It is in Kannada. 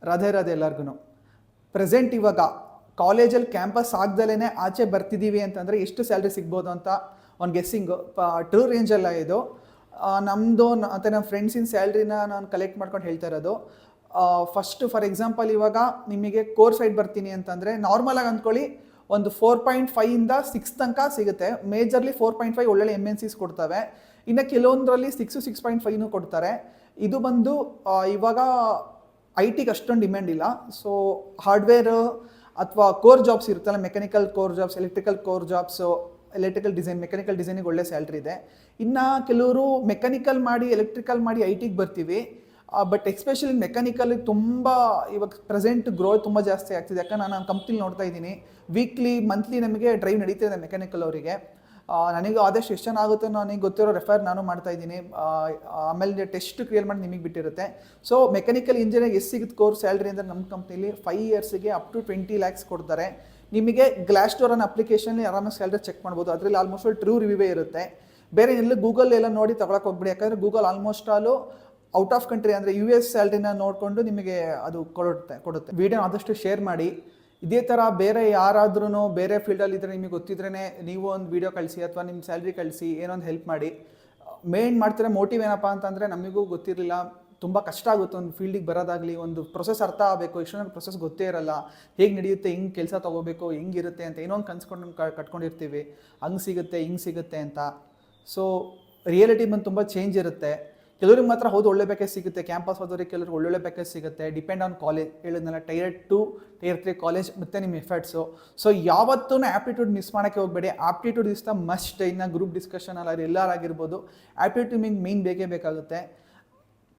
ರಾಧೆ ರಾಧೆ ಎಲ್ಲರಿಗೂ. ಪ್ರೆಸೆಂಟ್ ಇವಾಗ ಕಾಲೇಜಲ್ಲಿ ಕ್ಯಾಂಪಸ್ ಆಗ್ದಲೇ ಆಚೆ ಬರ್ತಿದ್ದೀವಿ ಅಂತಂದರೆ ಎಷ್ಟು ಸ್ಯಾಲ್ರಿ ಸಿಗ್ಬೋದು ಅಂತ ಒಂದು ಗೆಸ್ಸಿಂಗು. ಟ್ರೂ ರೇಂಜಲ್ಲ ಇದು. ನಮ್ಮದು ಮತ್ತು ನಮ್ಮ ಫ್ರೆಂಡ್ಸಿನ ಸ್ಯಾಲ್ರಿನ ನಾನು ಕಲೆಕ್ಟ್ ಮಾಡ್ಕೊಂಡು ಹೇಳ್ತಾ ಇರೋದು. ಫಸ್ಟು ಫಾರ್ ಎಕ್ಸಾಂಪಲ್ ಇವಾಗ ನಿಮಗೆ ಕೋರ್ ಸೈಡ್ ಬರ್ತೀನಿ ಅಂತಂದರೆ ನಾರ್ಮಲಾಗಿ ಅಂದ್ಕೊಳ್ಳಿ ಒಂದು 4.5ಇಂದ 6 ತನಕ ಸಿಗುತ್ತೆ. ಮೇಜರ್ಲಿ 4.5 ಒಳ್ಳೊಳ್ಳೆ MNCs ಕೊಡ್ತವೆ. ಇನ್ನು ಕೆಲವೊಂದರಲ್ಲಿ 6-6.5 ಕೊಡ್ತಾರೆ. ಇದು ಬಂದು ಇವಾಗ IT ಗೆ ಅಷ್ಟೊಂದು ಡಿಮ್ಯಾಂಡ್ ಇಲ್ಲ. ಸೊ ಹಾರ್ಡ್ವೇರ್ ಅಥವಾ ಕೋರ್ ಜಾಬ್ಸ್ ಇರುತ್ತಲ್ಲ, mechanical core jobs, electrical core jobs, electrical design, mechanical ಡಿಸೈನಿಗೆ ಒಳ್ಳೆ ಸ್ಯಾಲ್ರಿ ಇದೆ. ಇನ್ನು ಕೆಲವರು ಮೆಕ್ಯಾನಿಕಲ್ ಮಾಡಿ ಎಲೆಕ್ಟ್ರಿಕಲ್ ಮಾಡಿ IT ಗೆ ಬರ್ತೀವಿ. ಬಟ್ ಎಸ್ಪೆಷಲಿ ಮೆಕ್ಯಾನಿಕಲ್ ತುಂಬ ಇವಾಗ ಪ್ರೆಸೆಂಟ್ ಗ್ರೋತ್ ತುಂಬ ಜಾಸ್ತಿ ಆಗ್ತಿದೆ. ಯಾಕಂದ್ರೆ ನಾನು ಕಂಪ್ನಿಲಿ ನೋಡ್ತಾ ಇದ್ದೀನಿ, ವೀಕ್ಲಿ ಮಂತ್ಲಿ ನಮಗೆ ಡ್ರೈವ್ ನಡೀತಿದೆ ಮೆಕ್ಯಾನಿಕಲ್ ಅವರಿಗೆ. ನನಗೆ ಆದಷ್ಟು ಎಷ್ಟು ಜನ ಆಗುತ್ತೋ ನನಗೆ ಗೊತ್ತಿರೋ ರೆಫರ್ ನಾನು ಮಾಡ್ತಾ ಇದ್ದೀನಿ. ಆಮೇಲೆ ಟೆಸ್ಟ್ ಕ್ಲಿಯರ್ ಮಾಡಿ ನಿಮಗೆ ಬಿಟ್ಟಿರುತ್ತೆ. ಸೊ ಮೆಕ್ಯಾನಿಕಲ್ ಇಂಜಿನಿಯರಿಂಗ್ ಎಷ್ಟು ಸಿಗುತ್ತೆ ಕೋರ್ ಸ್ಯಾಲ್ರಿ ಅಂದರೆ ನಮ್ಮ ಕಂಪ್ನಿಲಿ 5 ಇಯರ್ಸಿಗೆ ಅಪ್ ಟು 20 lakhs ಕೊಡ್ತಾರೆ. ನಿಮಗೆ ಗ್ಲಾಸ್ ಡೋರ್ ಅನ್ನೋ ಅಪ್ಲಿಕೇಶನ್ಲಿ ಆರಾಮಾಗಿ ಸ್ಯಾಲ್ರಿ ಚೆಕ್ ಮಾಡ್ಬೋದು. ಅದರಲ್ಲಿ ಆಲ್ಮೋಸ್ಟ್ ಟ್ರೂ ರಿವ್ಯೂವೇ ಇರುತ್ತೆ. ಬೇರೆ ಎಲ್ಲ ಗೂಗಲ್ ಎಲ್ಲ ನೋಡಿ ತಗೊಳಕ್ಕೆ ಹೋಗ್ಬಿಡಿ. ಯಾಕಂದರೆ Google almost all out of country ಅಂದರೆ US ಸ್ಯಾಲ್ರಿನ ನೋಡಿಕೊಂಡು ನಿಮಗೆ ಅದು ಕೊಡುತ್ತೆ. ವಿಡಿಯೋ ಆದಷ್ಟು ಶೇರ್ ಮಾಡಿ. ಇದೇ ಥರ ಬೇರೆ ಯಾರಾದ್ರೂ ಬೇರೆ ಫೀಲ್ಡಲ್ಲಿ ಇದ್ದರೆ ನಿಮಗೆ ಗೊತ್ತಿದ್ರೇ ನೀವು ಒಂದು ವೀಡಿಯೋ ಕಳಿಸಿ ಅಥವಾ ನಿಮ್ಮ ಸ್ಯಾಲ್ರಿ ಕಳಿಸಿ, ಏನೊಂದು ಹೆಲ್ಪ್ ಮಾಡಿ. ಮೇನ್ ಮಾಡ್ತಿರೋ ಮೋಟಿವ್ ಏನಪ್ಪ ಅಂತಂದರೆ ನಮಗೂ ಗೊತ್ತಿರಲಿಲ್ಲ, ತುಂಬ ಕಷ್ಟ ಆಗುತ್ತೆ ಒಂದು ಫೀಲ್ಡಿಗೆ ಬರೋದಾಗಲಿ, ಒಂದು ಪ್ರೊಸೆಸ್ ಅರ್ಥ ಆಗಬೇಕು. ಎಷ್ಟೊಂದು ಪ್ರೊಸೆಸ್ ಗೊತ್ತೇ ಇರಲ್ಲ, ಹೇಗೆ ನಡೆಯುತ್ತೆ, ಹಿಂಗೆ ಕೆಲಸ ತೊಗೋಬೇಕು, ಹೆಂಗಿರುತ್ತೆ ಅಂತ ಏನೋ ಒಂದು ಕನ್ಸ್ಕೊಂಡು ಕಟ್ಕೊಂಡಿರ್ತೀವಿ, ಹಂಗೆ ಸಿಗುತ್ತೆ ಹಿಂಗೆ ಸಿಗುತ್ತೆ ಅಂತ. ಸೊ ರಿಯಾಲಿಟಿ ಬಂದು ತುಂಬ ಚೇಂಜ್ ಇರುತ್ತೆ. ಕೆಲವ್ರಿಗೆ ಮಾತ್ರ ಹೌದು ಒಳ್ಳೆ ಪ್ಯಾಕೇಜ್ ಸಿಗುತ್ತೆ, ಕ್ಯಾಂಪಸ್ ಹೋದವ್ರಿಗೆ ಕೆಲವ್ರಿಗೆ ಒಳ್ಳೊಳ್ಳೆ ಪ್ಯಾಕೇಜ್ ಸಿಗುತ್ತೆ. Depend on college. ಹೇಳಿದ್ನಲ್ಲ, Tier 2 Tier 3 ಕಾಲೇಜ್ ಮತ್ತು ನಿಮ್ಮ ಎಫರ್ಟ್ಸು. ಸೊ ಯಾವತ್ತೂ ಆ್ಯಪ್ಟಿಟ್ಯೂಡ್ ಮಿಸ್ ಮಾಡೋಕ್ಕೆ ಹೋಗಬೇಡಿ. Aptitude is the must. ಇನ್ನು ಗ್ರೂಪ್ ಡಿಸ್ಕಷನ್ ಅಲ್ಲ ಎಲ್ಲರಾಗಿರ್ಬೋದು, ಆ್ಯಪ್ಟಿಟ್ಯೂಡ್ ನಿಮಗೆ ಮೇನ್ ಬೇಕೇ ಬೇಕಾಗುತ್ತೆ.